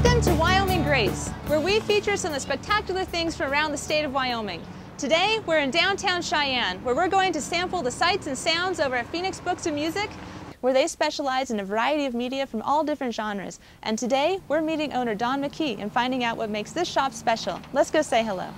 Welcome to Wyoming Grace, where we feature some of the spectacular things from around the state of Wyoming. Today, we're in Downtown Cheyenne, where we're going to sample the sights and sounds over at Phoenix Books and Music, where they specialize in a variety of media from all different genres. And today, we're meeting owner Don McKee and finding out what makes this shop special. Let's go say hello.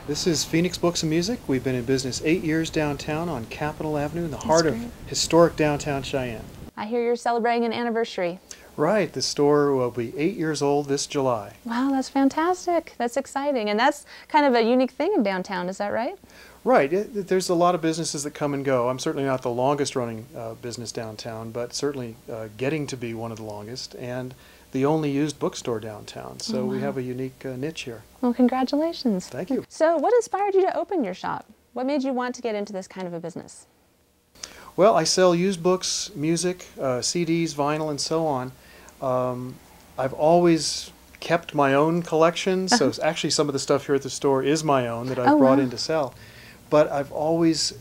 This is Phoenix Books and Music. We've been in business 8 years downtown on Capitol Avenue in the heart of historic downtown Cheyenne. I hear you're celebrating an anniversary. Right, the store will be 8 years old this July. Wow, that's fantastic. That's exciting. And that's kind of a unique thing in downtown, is that right? Right, there's a lot of businesses that come and go. I'm certainly not the longest running business downtown, but certainly getting to be one of the longest and the only used bookstore downtown. So we have a unique niche here. Well, congratulations. Thank you. So what inspired you to open your shop? What made you want to get into this kind of a business? Well, I sell used books, music, CDs, vinyl, and so on. I've always kept my own collection, so actually some of the stuff here at the store is my own that I've brought in to sell. But I've always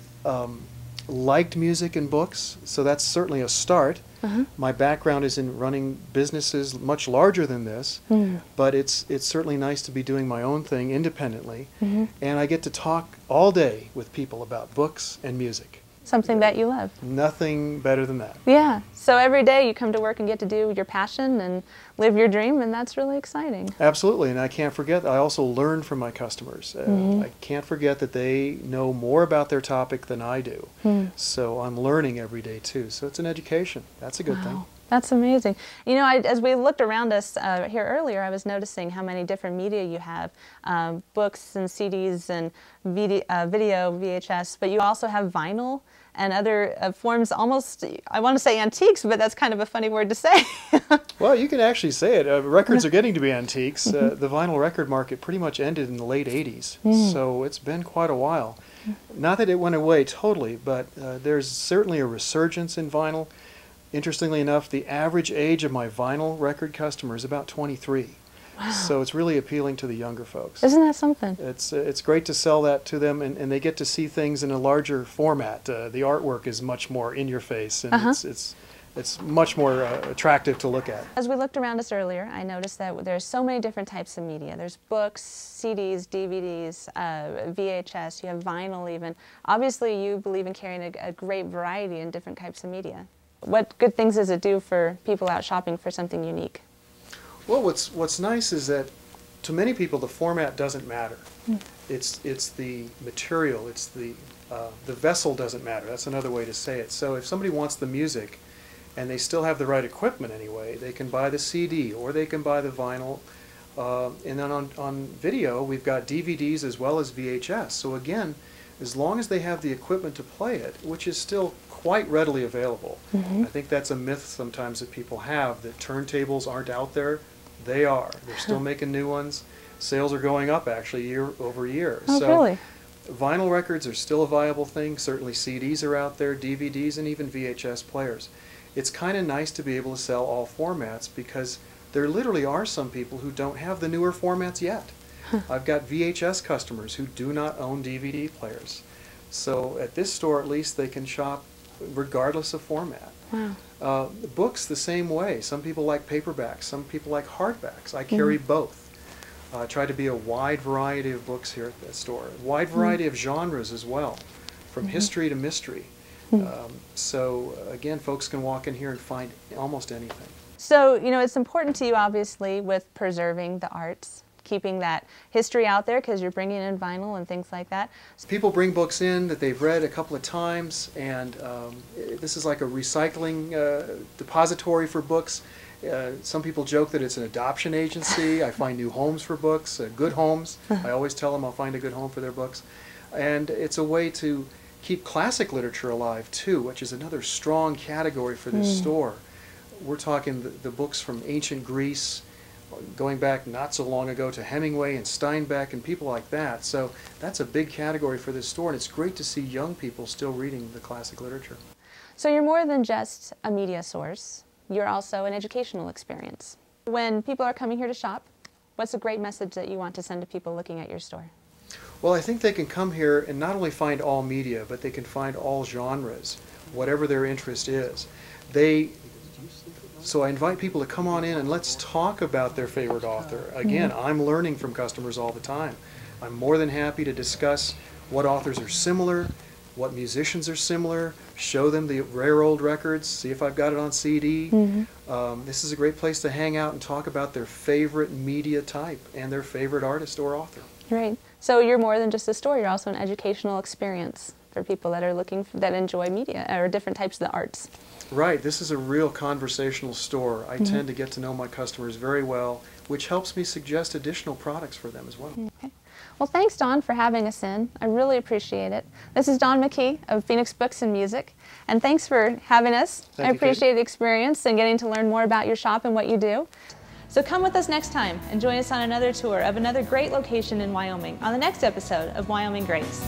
liked music and books, so that's certainly a start. My background is in running businesses much larger than this, but it's certainly nice to be doing my own thing independently, and I get to talk all day with people about books and music. Something that you love. Nothing better than that. Yeah. So every day you come to work and get to do your passion and live your dream, and that's really exciting. Absolutely, and I can't forget, I also learn from my customers. I can't forget that they know more about their topic than I do. So I'm learning every day too. So it's an education. That's a good thing. That's amazing. You know, as we looked around us here earlier, I was noticing how many different media you have, books and CDs and video, VHS, but you also have vinyl and other forms, almost, I want to say antiques, but that's kind of a funny word to say. Well, you can actually say it. Records are getting to be antiques. The vinyl record market pretty much ended in the late 80s, so it's been quite a while. Not that it went away totally, but there's certainly a resurgence in vinyl. Interestingly enough, the average age of my vinyl record customer is about 23. Wow. So it's really appealing to the younger folks. Isn't that something? It's great to sell that to them, and they get to see things in a larger format. The artwork is much more in your face, and it's much more attractive to look at. As we looked around us earlier, I noticed that there's so many different types of media. There's books, CDs, DVDs, VHS, you have vinyl even. Obviously, you believe in carrying a great variety in different types of media. What good things does it do for people out shopping for something unique? Well, what's nice is that to many people the format doesn't matter. It's the material. It's the vessel doesn't matter. That's another way to say it. So if somebody wants the music, and they still have the right equipment anyway, they can buy the CD or they can buy the vinyl. And then on video, we've got DVDs as well as VHS. So again, as long as they have the equipment to play it, which is still quite readily available. I think that's a myth sometimes that people have, that turntables aren't out there. They are. They're still making new ones. Sales are going up actually year over year. Oh, so really? Vinyl records are still a viable thing. Certainly CDs are out there, DVDs, and even VHS players. It's kind of nice to be able to sell all formats because there literally are some people who don't have the newer formats yet. I've got VHS customers who do not own DVD players. So at this store at least they can shop regardless of format. Wow. Books the same way. Some people like paperbacks, some people like hardbacks. I carry both. I try to be a wide variety of books here at the store. A wide variety of genres as well, from history to mystery. So again, folks can walk in here and find almost anything. So, you know, it's important to you obviously with preserving the arts, keeping that history out there because you're bringing in vinyl and things like that. People bring books in that they've read a couple of times, and this is like a recycling depository for books. Some people joke that it's an adoption agency. I find new homes for books, good homes. I always tell them I'll find a good home for their books. And it's a way to keep classic literature alive too, which is another strong category for this store. We're talking the books from ancient Greece, going back not so long ago to Hemingway and Steinbeck and people like that. So that's a big category for this store, and it's great to see young people still reading the classic literature. So you're more than just a media source. You're also an educational experience. When people are coming here to shop, what's a great message that you want to send to people looking at your store? Well, I think they can come here and not only find all media, but they can find all genres, whatever their interest is. So I invite people to come on in and let's talk about their favorite author. Again, I'm learning from customers all the time. I'm more than happy to discuss what authors are similar, what musicians are similar, show them the rare old records, see if I've got it on CD. This is a great place to hang out and talk about their favorite media type and their favorite artist or author. Right. So you're more than just a store, you're also an educational experience for people that are looking that enjoy media or different types of the arts. Right. This is a real conversational store. I tend to get to know my customers very well, which helps me suggest additional products for them as well. Okay. Well, thanks, Don, for having us in. I really appreciate it. This is Don McKee of Phoenix Books and Music, and thanks for having us. Thank I you, appreciate Kate. the experience and getting to learn more about your shop and what you do. So come with us next time and join us on another tour of another great location in Wyoming on the next episode of Wyoming Greats.